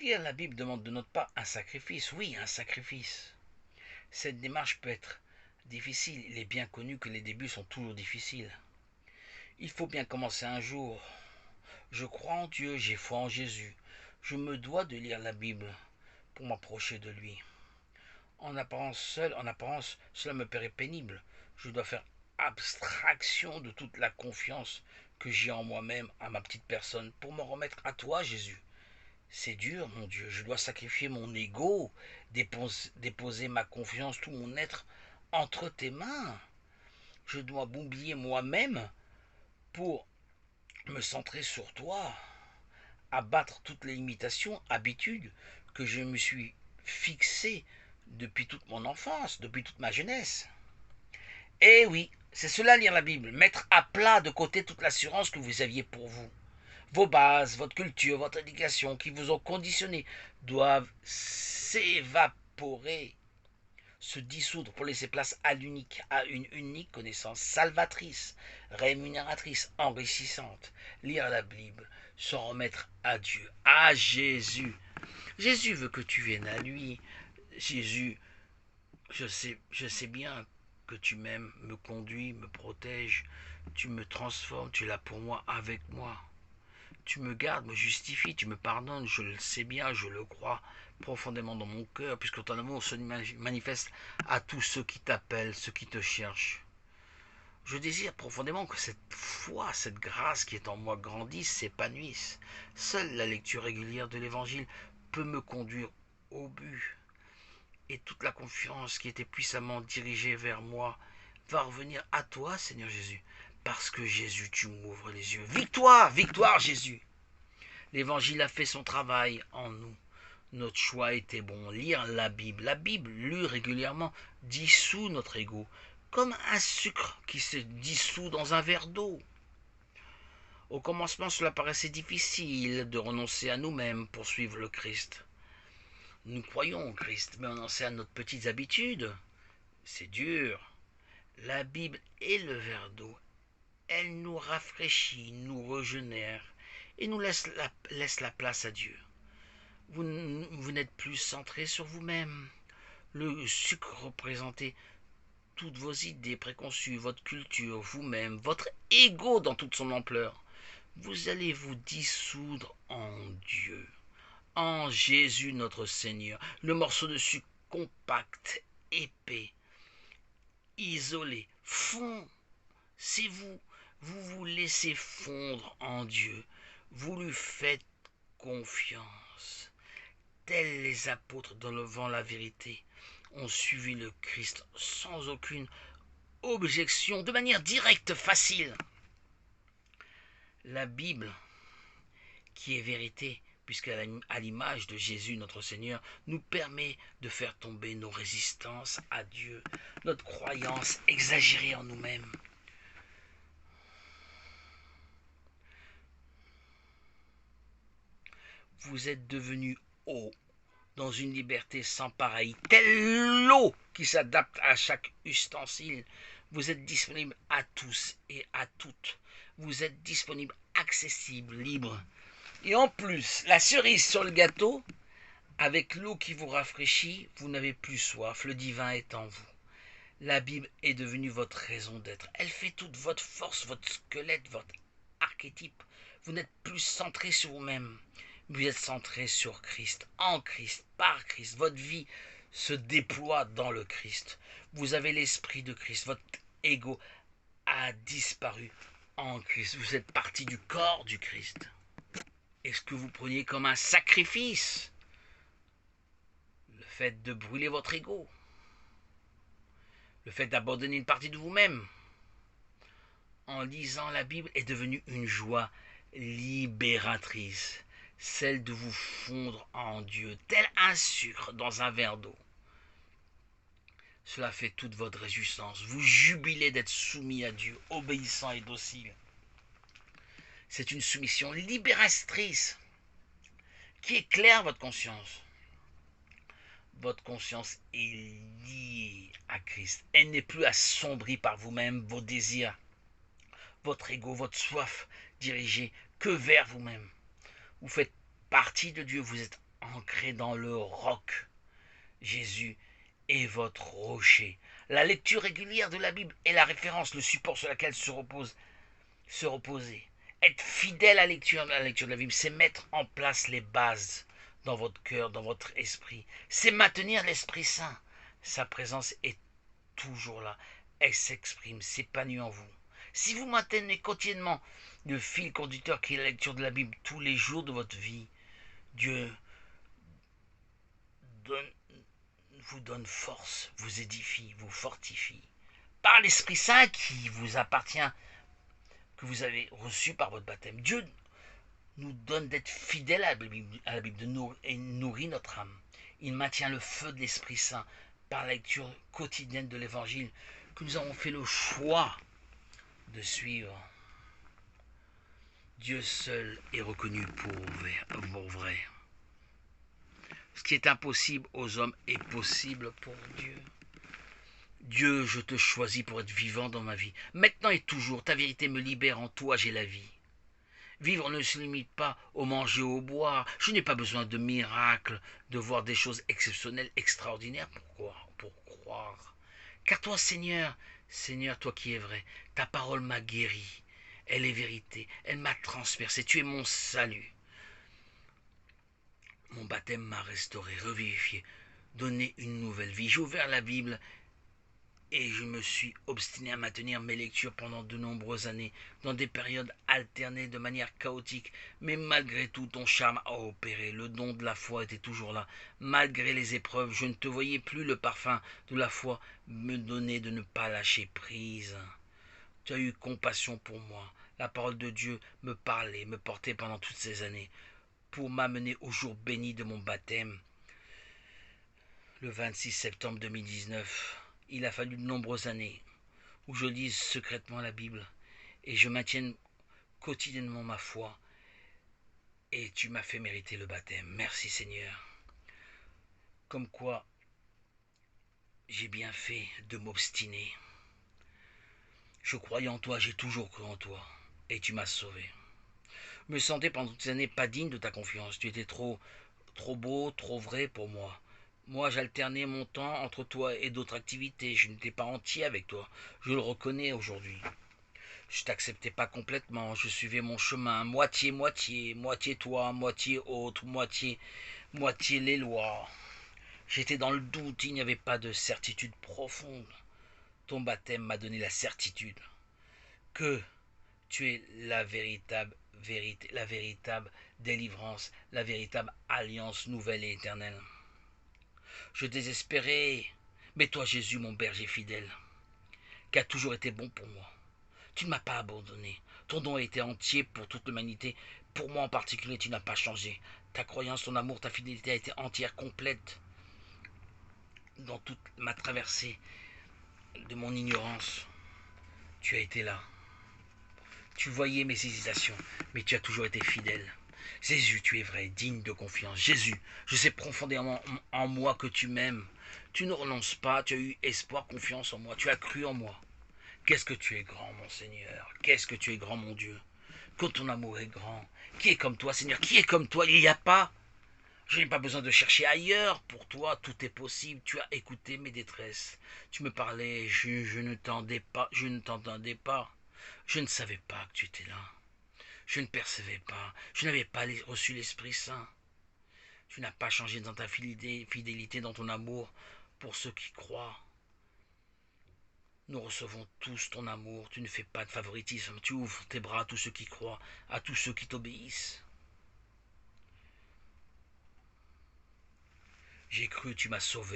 Lire la Bible demande de notre part un sacrifice, oui, un sacrifice. Cette démarche peut être difficile, il est bien connu que les débuts sont toujours difficiles. Il faut bien commencer un jour. Je crois en Dieu, j'ai foi en Jésus. Je me dois de lire la Bible pour m'approcher de lui. En apparence, cela me paraît pénible. Je dois faire abstraction de toute la confiance que j'ai en moi-même, à ma petite personne, pour me remettre à toi, Jésus. C'est dur, mon Dieu. Je dois sacrifier mon ego, déposer ma confiance, tout mon être entre tes mains. Je dois m'oublier moi-même pour me centrer sur toi, abattre toutes les limitations, habitudes que je me suis fixées depuis toute mon enfance, depuis toute ma jeunesse. Eh oui, c'est cela lire la Bible, mettre à plat de côté toute l'assurance que vous aviez pour vous. Vos bases, votre culture, votre éducation qui vous ont conditionné doivent s'évaporer, se dissoudre pour laisser place à une unique connaissance salvatrice, rémunératrice, enrichissante. Lire la Bible, s'en remettre à Dieu, à Jésus. Jésus veut que tu viennes à lui. Jésus, je sais bien que tu m'aimes, me conduis, me protèges, tu me transformes, tu es là pour moi, avec moi. Tu me gardes, me justifies, tu me pardonnes, je le sais bien, je le crois profondément dans mon cœur, puisque ton amour se manifeste à tous ceux qui t'appellent, ceux qui te cherchent. Je désire profondément que cette foi, cette grâce qui est en moi grandisse, s'épanouisse. Seule la lecture régulière de l'Évangile peut me conduire au but. Et toute la confiance qui était puissamment dirigée vers moi va revenir à toi, Seigneur Jésus. Parce que Jésus, tu m'ouvres les yeux. Victoire, victoire, Jésus. L'Évangile a fait son travail en nous. Notre choix était bon. Lire la Bible lue régulièrement, dissout notre ego, comme un sucre qui se dissout dans un verre d'eau. Au commencement, cela paraissait difficile de renoncer à nous-mêmes pour suivre le Christ. Nous croyons au Christ, mais on en sait à notre petites habitudes. C'est dur. La Bible est le verre d'eau. Elle nous rafraîchit, nous régénère et nous laisse la place à Dieu. Vous n'êtes plus centré sur vous-même. Le sucre représentait toutes vos idées préconçues, votre culture, vous-même, votre ego dans toute son ampleur. Vous allez vous dissoudre en Dieu, en Jésus notre Seigneur. Le morceau de sucre compact, épais, isolé, fond. C'est vous. Vous vous laissez fondre en Dieu. Vous lui faites confiance. Tels les apôtres devant la vérité ont suivi le Christ sans aucune objection, de manière directe, facile. La Bible, qui est vérité, puisqu'à l'image de Jésus notre Seigneur, nous permet de faire tomber nos résistances à Dieu, notre croyance exagérée en nous-mêmes. Vous êtes devenus haut, dans une liberté sans pareille, telle l'eau qui s'adapte à chaque ustensile. Vous êtes disponible à tous et à toutes. Vous êtes disponible, accessible, libre. Et en plus, la cerise sur le gâteau, avec l'eau qui vous rafraîchit, vous n'avez plus soif, le divin est en vous. La Bible est devenue votre raison d'être. Elle fait toute votre force, votre squelette, votre archétype. Vous n'êtes plus centré sur vous-même. Vous êtes centré sur Christ, en Christ, par Christ. Votre vie se déploie dans le Christ. Vous avez l'esprit de Christ. Votre ego a disparu en Christ. Vous êtes partie du corps du Christ. Est-ce que vous preniez comme un sacrifice le fait de brûler votre ego, le fait d'abandonner une partie de vous-même? En lisant la Bible est devenue une joie libératrice, celle de vous fondre en Dieu, tel un sucre dans un verre d'eau. Cela fait toute votre réjouissance. Vous jubilez d'être soumis à Dieu, obéissant et docile. C'est une soumission libératrice qui éclaire votre conscience. Votre conscience est liée à Christ. Elle n'est plus assombrie par vous-même, vos désirs, votre ego, votre soif dirigée que vers vous-même. Vous faites partie de Dieu, vous êtes ancré dans le roc. Jésus est votre rocher. La lecture régulière de la Bible est la référence, le support sur lequel se reposer. Être fidèle à la lecture de la Bible, c'est mettre en place les bases dans votre cœur, dans votre esprit. C'est maintenir l'Esprit Saint. Sa présence est toujours là. Elle s'exprime, s'épanouit en vous. Si vous maintenez quotidiennement le fil conducteur qui est la lecture de la Bible tous les jours de votre vie, Dieu vous donne force, vous édifie, vous fortifie. Par l'Esprit Saint qui vous appartient, que vous avez reçu par votre baptême. Dieu nous donne d'être fidèles à la Bible et nourrit notre âme. Il maintient le feu de l'Esprit Saint par la lecture quotidienne de l'Évangile que nous avons fait le choix de suivre. Dieu seul est reconnu pour vrai. Ce qui est impossible aux hommes est possible pour Dieu. Dieu, je te choisis pour être vivant dans ma vie. Maintenant et toujours, ta vérité me libère, en toi j'ai la vie. Vivre ne se limite pas au manger, au boire. Je n'ai pas besoin de miracles, de voir des choses exceptionnelles, extraordinaires pour croire. Car toi, Seigneur, toi qui es vrai, ta parole m'a guéri. Elle est vérité, elle m'a transpercé. Tu es mon salut. Mon baptême m'a restauré, revivifié, donné une nouvelle vie. J'ai ouvert la Bible et je me suis obstiné à maintenir mes lectures pendant de nombreuses années, dans des périodes alternées de manière chaotique, mais malgré tout ton charme a opéré, le don de la foi était toujours là. Malgré les épreuves, je ne te voyais plus le parfum de la foi me donner de ne pas lâcher prise. Tu as eu compassion pour moi, la parole de Dieu me parlait, me portait pendant toutes ces années, pour m'amener au jour béni de mon baptême, le 26 septembre 2019. Il a fallu de nombreuses années où je lise secrètement la Bible et je maintienne quotidiennement ma foi. Et tu m'as fait mériter le baptême. Merci Seigneur. Comme quoi, j'ai bien fait de m'obstiner. Je croyais en toi, j'ai toujours cru en toi. Et tu m'as sauvé. Je me sentais pendant toutes ces années pas digne de ta confiance. Tu étais trop beau, trop vrai pour moi. Moi, j'alternais mon temps entre toi et d'autres activités. Je n'étais pas entier avec toi. Je le reconnais aujourd'hui. Je t'acceptais pas complètement. Je suivais mon chemin, moitié-moitié, moitié toi, moitié autre, moitié les lois. J'étais dans le doute, il n'y avait pas de certitude profonde. Ton baptême m'a donné la certitude que tu es la véritable vérité, la véritable délivrance, la véritable alliance nouvelle et éternelle. Je désespérais, mais toi Jésus, mon berger fidèle, qui a toujours été bon pour moi, tu ne m'as pas abandonné. Ton don a été entier pour toute l'humanité. Pour moi en particulier, tu n'as pas changé. Ta croyance, ton amour, ta fidélité a été entière, complète. Dans toute ma traversée de mon ignorance, tu as été là. Tu voyais mes hésitations, mais tu as toujours été fidèle. Jésus, tu es vrai, digne de confiance. Jésus, je sais profondément en moi que tu m'aimes. Tu ne renonces pas, tu as eu espoir, confiance en moi, tu as cru en moi. Qu'est-ce que tu es grand, mon Seigneur. Qu'est-ce que tu es grand, mon Dieu. Que ton amour est grand. Qui est comme toi, Seigneur? Qui est comme toi? Il n'y a pas. Je n'ai pas besoin de chercher ailleurs. Pour toi, tout est possible. Tu as écouté mes détresses. Tu me parlais, je ne t'entendais pas. Je ne savais pas que tu étais là. Je ne percevais pas. Je n'avais pas reçu l'Esprit Saint. Tu n'as pas changé dans ta fidélité, dans ton amour pour ceux qui croient. Nous recevons tous ton amour, tu ne fais pas de favoritisme, tu ouvres tes bras à tous ceux qui croient, à tous ceux qui t'obéissent. J'ai cru, tu m'as sauvé.